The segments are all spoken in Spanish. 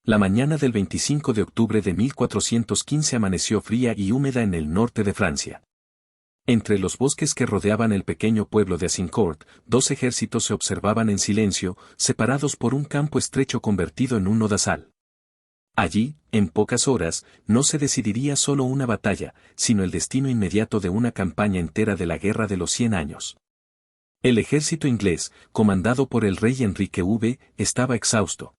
La mañana del 25 de octubre de 1415 amaneció fría y húmeda en el norte de Francia. Entre los bosques que rodeaban el pequeño pueblo de Azincourt, dos ejércitos se observaban en silencio, separados por un campo estrecho convertido en un lodazal. Allí, en pocas horas, no se decidiría solo una batalla, sino el destino inmediato de una campaña entera de la Guerra de los 100 años. El ejército inglés, comandado por el rey Enrique V, estaba exhausto.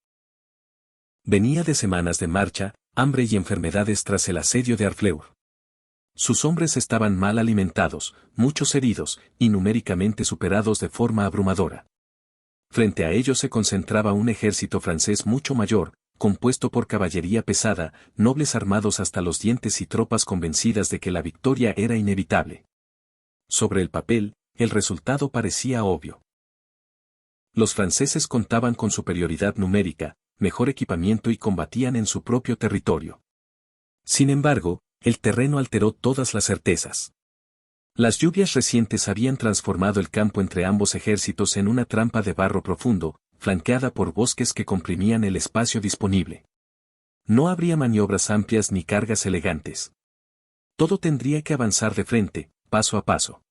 Venía de semanas de marcha, hambre y enfermedades tras el asedio de Harfleur. Sus hombres estaban mal alimentados, muchos heridos, y numéricamente superados de forma abrumadora. Frente a ellos se concentraba un ejército francés mucho mayor, compuesto por caballería pesada, nobles armados hasta los dientes y tropas convencidas de que la victoria era inevitable. Sobre el papel, el resultado parecía obvio. Los franceses contaban con superioridad numérica, mejor equipamiento y combatían en su propio territorio. Sin embargo, el terreno alteró todas las certezas. Las lluvias recientes habían transformado el campo entre ambos ejércitos en una trampa de barro profundo, flanqueada por bosques que comprimían el espacio disponible. No habría maniobras amplias ni cargas elegantes. Todo tendría que avanzar de frente, paso a paso.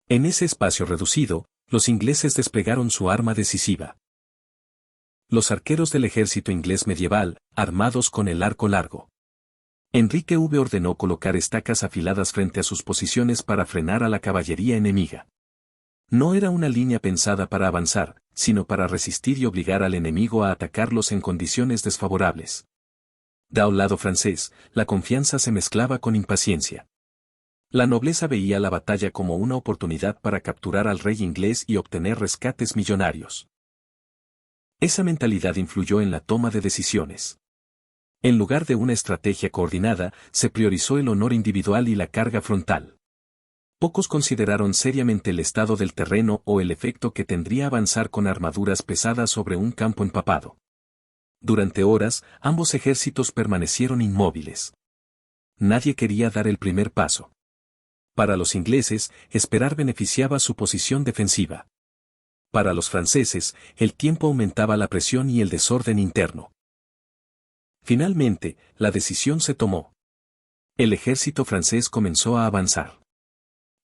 En ese espacio reducido, los ingleses desplegaron su arma decisiva. Los arqueros del ejército inglés medieval, armados con el arco largo. Enrique V ordenó colocar estacas afiladas frente a sus posiciones para frenar a la caballería enemiga. No era una línea pensada para avanzar, sino para resistir y obligar al enemigo a atacarlos en condiciones desfavorables. Del lado francés, la confianza se mezclaba con impaciencia. La nobleza veía la batalla como una oportunidad para capturar al rey inglés y obtener rescates millonarios. Esa mentalidad influyó en la toma de decisiones. En lugar de una estrategia coordinada, se priorizó el honor individual y la carga frontal. Pocos consideraron seriamente el estado del terreno o el efecto que tendría avanzar con armaduras pesadas sobre un campo empapado. Durante horas, ambos ejércitos permanecieron inmóviles. Nadie quería dar el primer paso. Para los ingleses, esperar beneficiaba su posición defensiva. Para los franceses, el tiempo aumentaba la presión y el desorden interno. Finalmente, la decisión se tomó. El ejército francés comenzó a avanzar.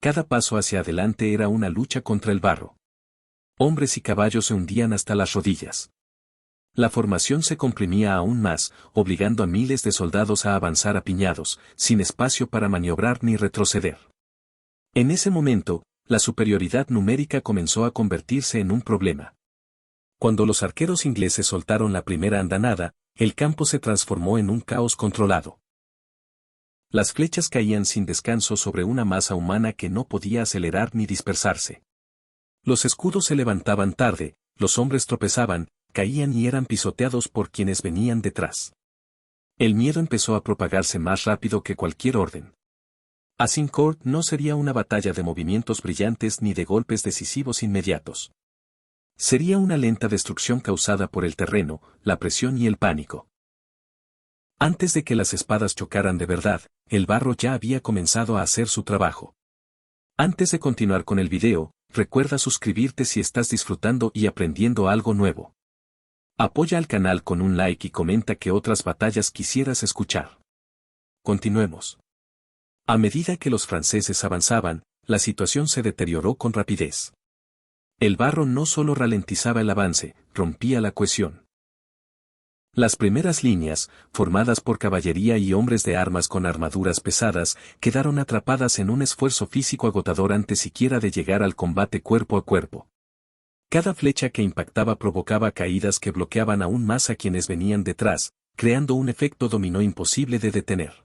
Cada paso hacia adelante era una lucha contra el barro. Hombres y caballos se hundían hasta las rodillas. La formación se comprimía aún más, obligando a miles de soldados a avanzar apiñados, sin espacio para maniobrar ni retroceder. En ese momento, la superioridad numérica comenzó a convertirse en un problema. Cuando los arqueros ingleses soltaron la primera andanada, el campo se transformó en un caos controlado. Las flechas caían sin descanso sobre una masa humana que no podía acelerar ni dispersarse. Los escudos se levantaban tarde, los hombres tropezaban, caían y eran pisoteados por quienes venían detrás. El miedo empezó a propagarse más rápido que cualquier orden. Azincourt no sería una batalla de movimientos brillantes ni de golpes decisivos inmediatos. Sería una lenta destrucción causada por el terreno, la presión y el pánico. Antes de que las espadas chocaran de verdad, el barro ya había comenzado a hacer su trabajo. Antes de continuar con el video, recuerda suscribirte si estás disfrutando y aprendiendo algo nuevo. Apoya al canal con un like y comenta qué otras batallas quisieras escuchar. Continuemos. A medida que los franceses avanzaban, la situación se deterioró con rapidez. El barro no solo ralentizaba el avance, rompía la cohesión. Las primeras líneas, formadas por caballería y hombres de armas con armaduras pesadas, quedaron atrapadas en un esfuerzo físico agotador antes siquiera de llegar al combate cuerpo a cuerpo. Cada flecha que impactaba provocaba caídas que bloqueaban aún más a quienes venían detrás, creando un efecto dominó imposible de detener.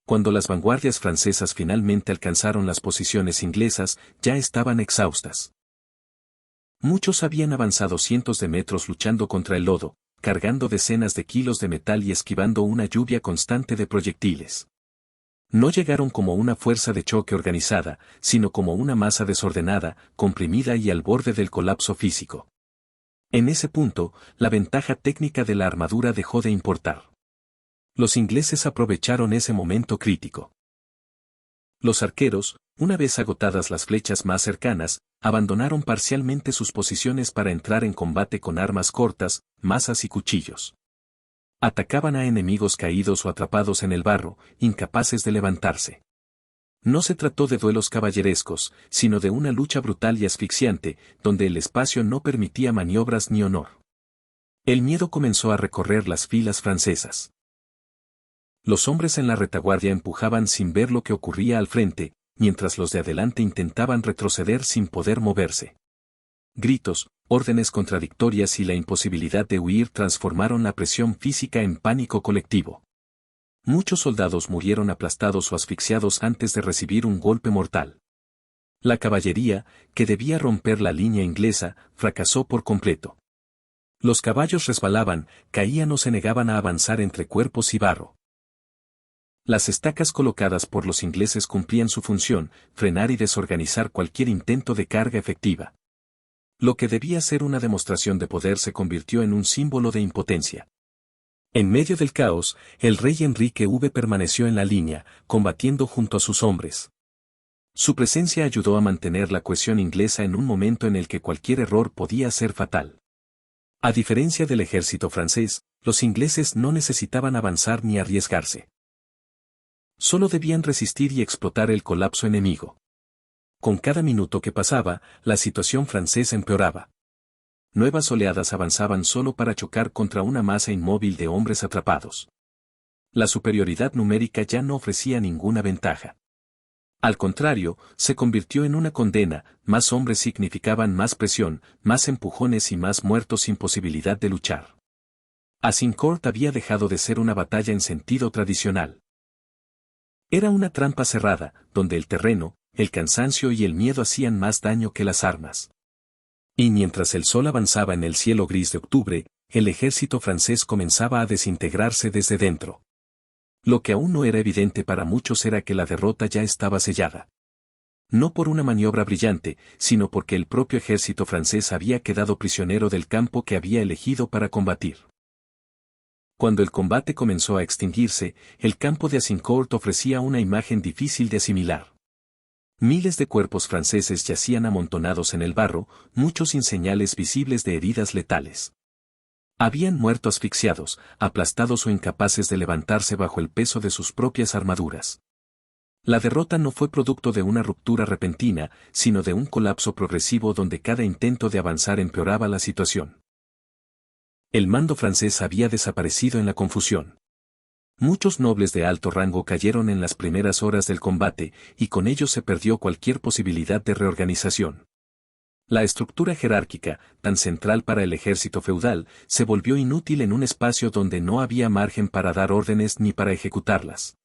Cuando las vanguardias francesas finalmente alcanzaron las posiciones inglesas, ya estaban exhaustas. Muchos habían avanzado cientos de metros luchando contra el lodo, cargando decenas de kilos de metal y esquivando una lluvia constante de proyectiles. No llegaron como una fuerza de choque organizada, sino como una masa desordenada, comprimida y al borde del colapso físico. En ese punto, la ventaja técnica de la armadura dejó de importar. Los ingleses aprovecharon ese momento crítico. Los arqueros, una vez agotadas las flechas más cercanas, abandonaron parcialmente sus posiciones para entrar en combate con armas cortas, mazas y cuchillos. Atacaban a enemigos caídos o atrapados en el barro, incapaces de levantarse. No se trató de duelos caballerescos, sino de una lucha brutal y asfixiante, donde el espacio no permitía maniobras ni honor. El miedo comenzó a recorrer las filas francesas. Los hombres en la retaguardia empujaban sin ver lo que ocurría al frente, mientras los de adelante intentaban retroceder sin poder moverse. Gritos, órdenes contradictorias y la imposibilidad de huir transformaron la presión física en pánico colectivo. Muchos soldados murieron aplastados o asfixiados antes de recibir un golpe mortal. La caballería, que debía romper la línea inglesa, fracasó por completo. Los caballos resbalaban, caían o se negaban a avanzar entre cuerpos y barro. Las estacas colocadas por los ingleses cumplían su función, frenar y desorganizar cualquier intento de carga efectiva. Lo que debía ser una demostración de poder se convirtió en un símbolo de impotencia. En medio del caos, el rey Enrique permaneció en la línea, combatiendo junto a sus hombres. Su presencia ayudó a mantener la cohesión inglesa en un momento en el que cualquier error podía ser fatal. A diferencia del ejército francés, los ingleses no necesitaban avanzar ni arriesgarse. Solo debían resistir y explotar el colapso enemigo. Con cada minuto que pasaba, la situación francesa empeoraba. Nuevas oleadas avanzaban solo para chocar contra una masa inmóvil de hombres atrapados. La superioridad numérica ya no ofrecía ninguna ventaja. Al contrario, se convirtió en una condena, más hombres significaban más presión, más empujones y más muertos sin posibilidad de luchar. Azincourt había dejado de ser una batalla en sentido tradicional. Era una trampa cerrada, donde el terreno, el cansancio y el miedo hacían más daño que las armas. Y mientras el sol avanzaba en el cielo gris de octubre, el ejército francés comenzaba a desintegrarse desde dentro. Lo que aún no era evidente para muchos era que la derrota ya estaba sellada. No por una maniobra brillante, sino porque el propio ejército francés había quedado prisionero del campo que había elegido para combatir. Cuando el combate comenzó a extinguirse, el campo de Azincourt ofrecía una imagen difícil de asimilar. Miles de cuerpos franceses yacían amontonados en el barro, muchos sin señales visibles de heridas letales. Habían muerto asfixiados, aplastados o incapaces de levantarse bajo el peso de sus propias armaduras. La derrota no fue producto de una ruptura repentina, sino de un colapso progresivo donde cada intento de avanzar empeoraba la situación. El mando francés había desaparecido en la confusión. Muchos nobles de alto rango cayeron en las primeras horas del combate, y con ello se perdió cualquier posibilidad de reorganización. La estructura jerárquica, tan central para el ejército feudal, se volvió inútil en un espacio donde no había margen para dar órdenes ni para ejecutarlas.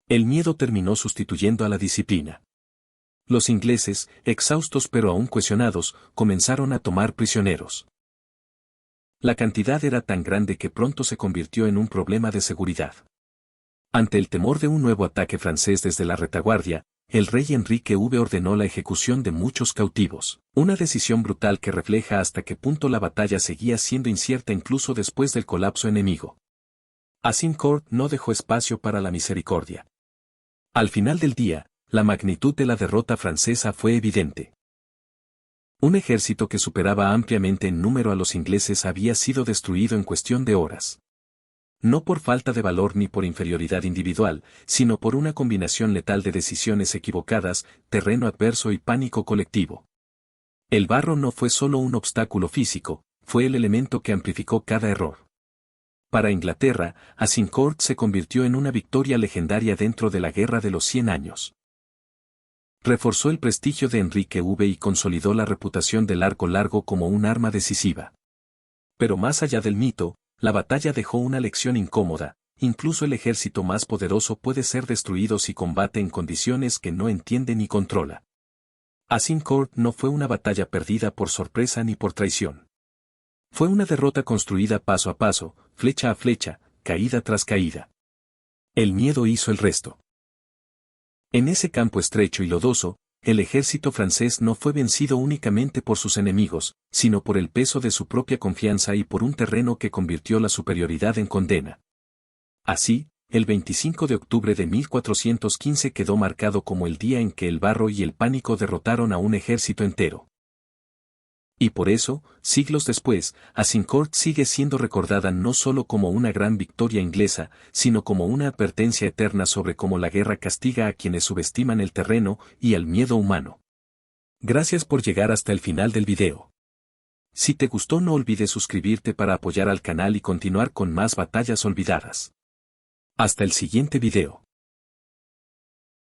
El miedo terminó sustituyendo a la disciplina. Los ingleses, exhaustos pero aún cohesionados, comenzaron a tomar prisioneros. La cantidad era tan grande que pronto se convirtió en un problema de seguridad. Ante el temor de un nuevo ataque francés desde la retaguardia, el rey Enrique ordenó la ejecución de muchos cautivos, una decisión brutal que refleja hasta qué punto la batalla seguía siendo incierta incluso después del colapso enemigo. Azincourt no dejó espacio para la misericordia. Al final del día, la magnitud de la derrota francesa fue evidente. Un ejército que superaba ampliamente en número a los ingleses había sido destruido en cuestión de horas. No por falta de valor ni por inferioridad individual, sino por una combinación letal de decisiones equivocadas, terreno adverso y pánico colectivo. El barro no fue solo un obstáculo físico, fue el elemento que amplificó cada error. Para Inglaterra, Azincourt se convirtió en una victoria legendaria dentro de la Guerra de los 100 años. Reforzó el prestigio de Enrique y consolidó la reputación del arco largo como un arma decisiva. Pero más allá del mito, la batalla dejó una lección incómoda: incluso el ejército más poderoso puede ser destruido si combate en condiciones que no entiende ni controla. Azincourt no fue una batalla perdida por sorpresa ni por traición. Fue una derrota construida paso a paso, flecha a flecha, caída tras caída. El miedo hizo el resto. En ese campo estrecho y lodoso, el ejército francés no fue vencido únicamente por sus enemigos, sino por el peso de su propia confianza y por un terreno que convirtió la superioridad en condena. Así, el 25 de octubre de 1415 quedó marcado como el día en que el barro y el pánico derrotaron a un ejército entero. Y por eso, siglos después, Azincourt sigue siendo recordada no solo como una gran victoria inglesa, sino como una advertencia eterna sobre cómo la guerra castiga a quienes subestiman el terreno y el miedo humano. Gracias por llegar hasta el final del video. Si te gustó no olvides suscribirte para apoyar al canal y continuar con más batallas olvidadas. Hasta el siguiente video.